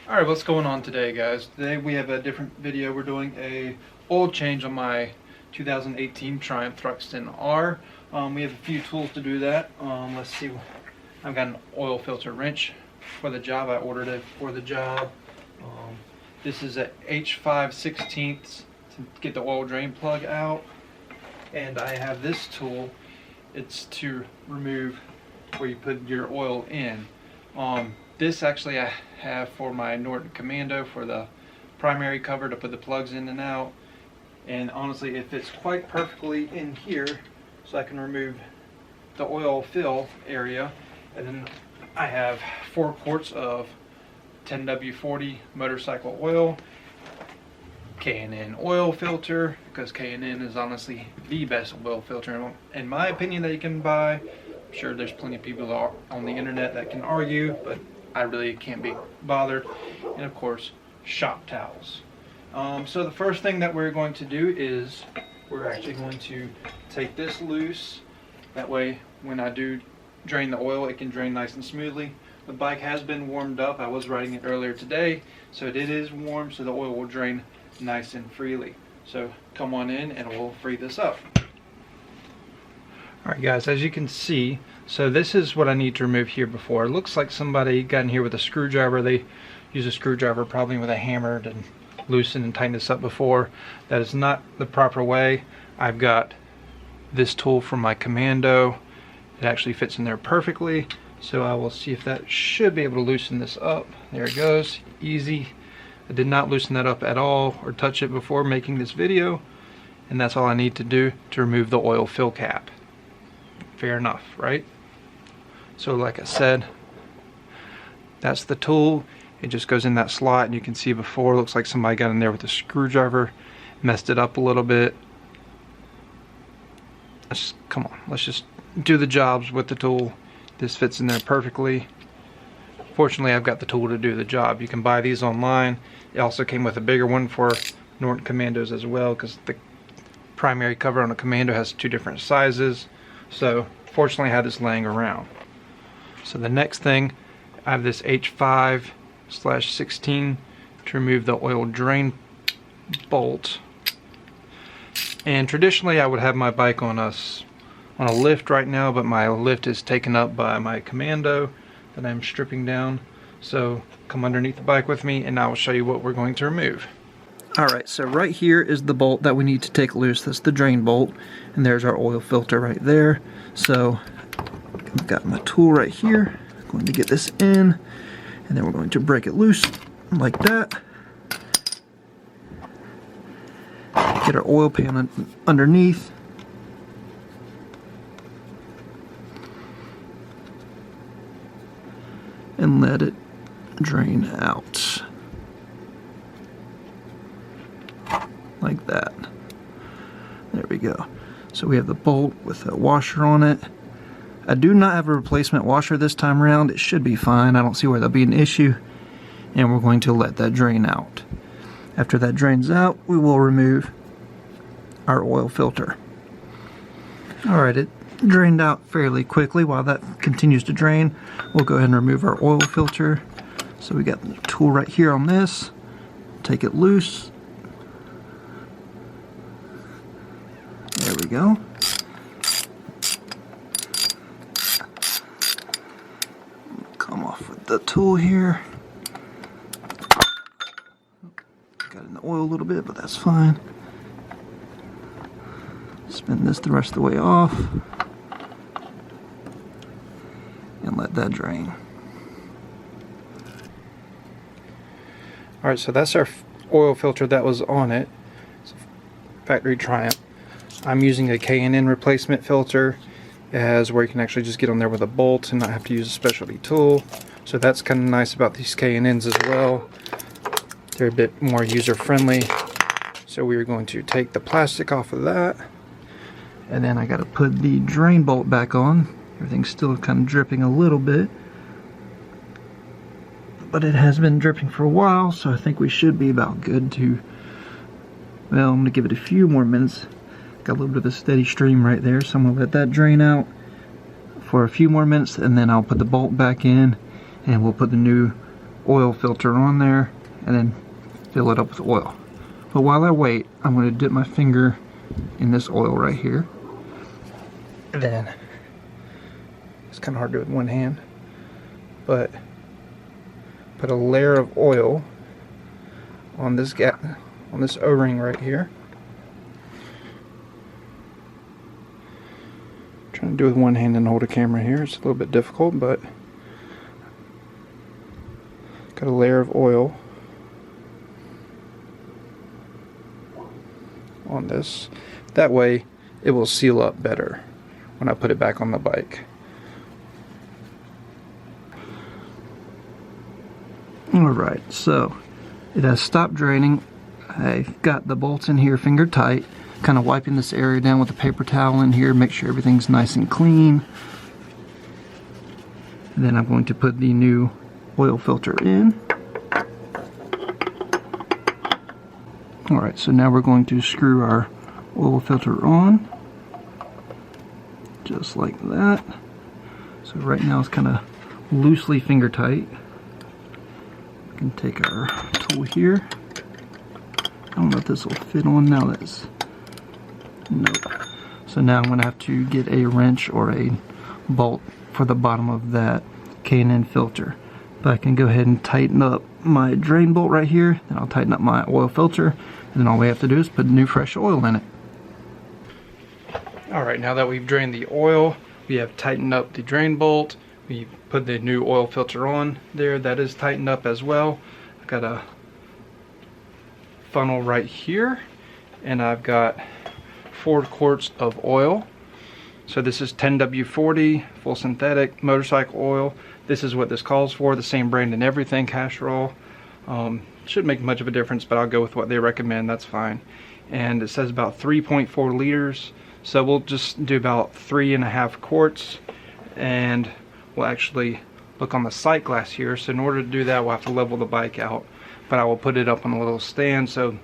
Alright, what's going on today, guys? Today we have a different video. We're doing a oil change on my 2018 Triumph Thruxton R. We have a few tools to do that. Let's see, I've got an oil filter wrench for the job. I ordered it for the job. This is a H5/16 to get the oil drain plug out. And I have this tool. It's to remove where you put your oil in. This actually I have for my Norton Commando for the primary cover to put the plugs in and out, and honestly it fits quite perfectly in here, so I can remove the oil fill area. And then I have 4 quarts of 10W40 motorcycle oil, K&N oil filter, because K&N is honestly the best oil filter in my opinion that you can buy. I'm sure there's plenty of people on the internet that can argue, but I really can't be bothered. And of course, shop towels. So the first thing that we're going to do is we're actually going to take this loose. That way when I do drain the oil, it can drain nice and smoothly. The bike has been warmed up. I was riding it earlier today, so it is warm, so the oil will drain nice and freely. So come on in and we'll free this up. Alright guys, as you can see, so this is what I need to remove here before. It looks like somebody got in here with a screwdriver. They use a screwdriver probably with a hammer to loosen and tighten this up before. That is not the proper way. I've got this tool from my Commando. It actually fits in there perfectly. So I will see if that should be able to loosen this up. There it goes, easy. I did not loosen that up at all or touch it before making this video. And that's all I need to do to remove the oil fill cap. Fair enough, right? So like I said, that's the tool. It just goes in that slot, and you can see before it looks like somebody got in there with a screwdriver, messed it up a little bit. Come on, let's just do the jobs with the tool. This fits in there perfectly. Fortunately, I've got the tool to do the job. You can buy these online. It also came with a bigger one for Norton Commandos as well, because the primary cover on a Commando has 2 different sizes. So fortunately I had this laying around. So the next thing, I have this H5/16 to remove the oil drain bolt. And traditionally I would have my bike on a lift right now, but my lift is taken up by my Commando that I'm stripping down. So come underneath the bike with me and I will show you what we're going to remove. Alright, so right here is the bolt that we need to take loose. That's the drain bolt, and there's our oil filter right there. So I've got my tool right here. I'm going to get this in, and then we're going to break it loose like that. Get our oil pan underneath. And let it drain out. Like that. There we go. So we have the bolt with a washer on it. I do not have a replacement washer this time around. It should be fine. I don't see where there'll be an issue. And we're going to let that drain out. After that drains out, we will remove our oil filter. Alright, it drained out fairly quickly. While that continues to drain, we'll go ahead and remove our oil filter. So we got the tool right here on this. Take it loose. There we go. Come off with the tool here. Got in the oil a little bit, but that's fine. Spin this the rest of the way off. And let that drain. Alright, so that's our oil filter that was on it. It's a factory Triumph. I'm using a K&N replacement filter. It has where you can actually just get on there with a bolt and not have to use a specialty tool. So that's kind of nice about these K&Ns as well. They're a bit more user-friendly. So we're going to take the plastic off of that. And then I got to put the drain bolt back on. Everything's still kind of dripping a little bit. But it has been dripping for a while, so I think we should be about good to... Well, I'm going to give it a few more minutes. Got a little bit of a steady stream right there, so I'm going to let that drain out for a few more minutes, and then I'll put the bolt back in, and we'll put the new oil filter on there and then fill it up with oil. But while I wait, I'm going to dip my finger in this oil right here. And then, it's kind of hard to do with one hand, but put a layer of oil on this on this O-ring right here. I'm trying to do it with one hand and hold a camera here. It's a little bit difficult, but got a layer of oil on this. That way it will seal up better when I put it back on the bike. Alright, so it has stopped draining. I've got the bolts in here finger tight, kind of wiping this area down with a paper towel in here, make sure everything's nice and clean. And then I'm going to put the new oil filter in. Alright, so now we're going to screw our oil filter on, just like that. So right now it's kind of loosely finger tight. We can take our tool here. I don't know if this will fit on now. Nope. So now I'm going to have to get a wrench or a bolt for the bottom of that K&N filter. But I can go ahead and tighten up my drain bolt right here, then I'll tighten up my oil filter, and then all we have to do is put new fresh oil in it. Alright, now that we've drained the oil, we have tightened up the drain bolt, we put the new oil filter on there, that is tightened up as well. I've got a funnel right here, and I've got 4 quarts of oil. So this is 10W40 full synthetic motorcycle oil. This is what this calls for, the same brand and everything, Castrol. Shouldn't make much of a difference, but I'll go with what they recommend, that's fine. And it says about 3.4 liters, so we'll just do about 3.5 quarts, and we'll actually look on the sight glass here. So in order to do that, we'll have to level the bike out, but I will put it up on a little stand so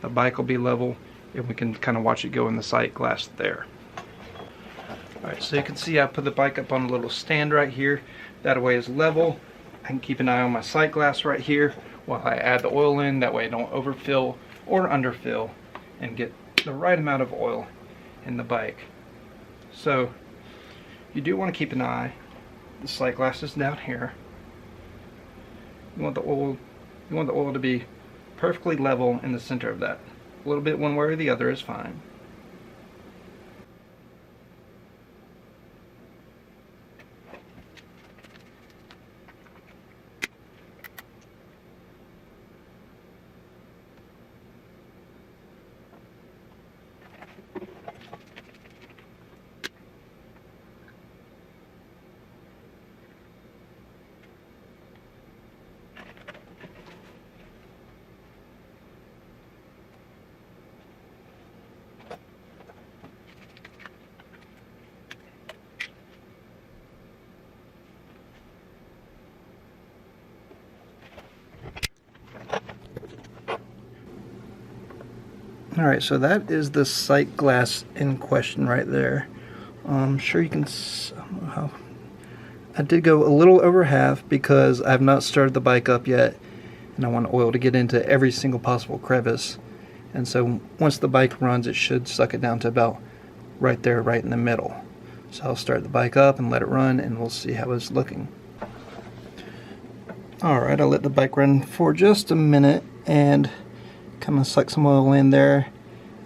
the bike will be level, and we can kind of watch it go in the sight glass there. Alright, so you can see I put the bike up on a little stand right here. That way it's level. I can keep an eye on my sight glass right here while I add the oil in. That way I don't overfill or underfill, and get the right amount of oil in the bike. So you do want to keep an eye. The sight glass is down here. You want the oil to be perfectly level in the center of that. A little bit one way or the other is fine. Alright, so that is the sight glass in question right there. I'm sure you can, I did go a little over half because I have not started the bike up yet, and I want oil to get into every single possible crevice. And so once the bike runs, it should suck it down to about right there, right in the middle. So I'll start the bike up and let it run, and we'll see how it's looking. Alright, I let the bike run for just a minute and kind of suck some oil in there,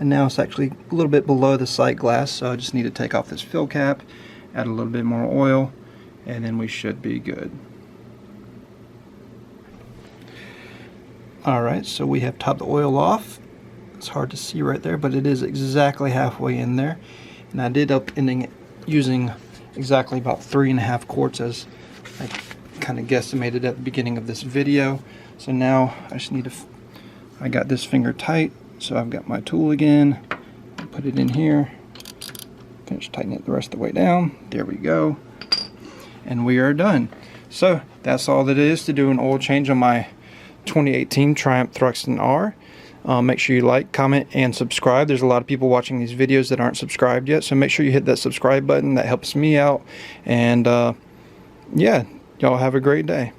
and now it's actually a little bit below the sight glass, so I just need to take off this fill cap, add a little bit more oil, and then we should be good. Alright, so we have topped the oil off. It's hard to see right there, but it is exactly halfway in there, and I did up ending it using exactly about 3.5 quarts as I kind of guesstimated at the beginning of this video. So now I just need to, I got this finger tight, so I've got my tool again, put it in here, just tighten it the rest of the way down, there we go, and we are done. So that's all that it is to do an oil change on my 2018 Triumph Thruxton R. Make sure you like, comment, and subscribe. There's a lot of people watching these videos that aren't subscribed yet, so make sure you hit that subscribe button. That helps me out, and yeah, y'all have a great day.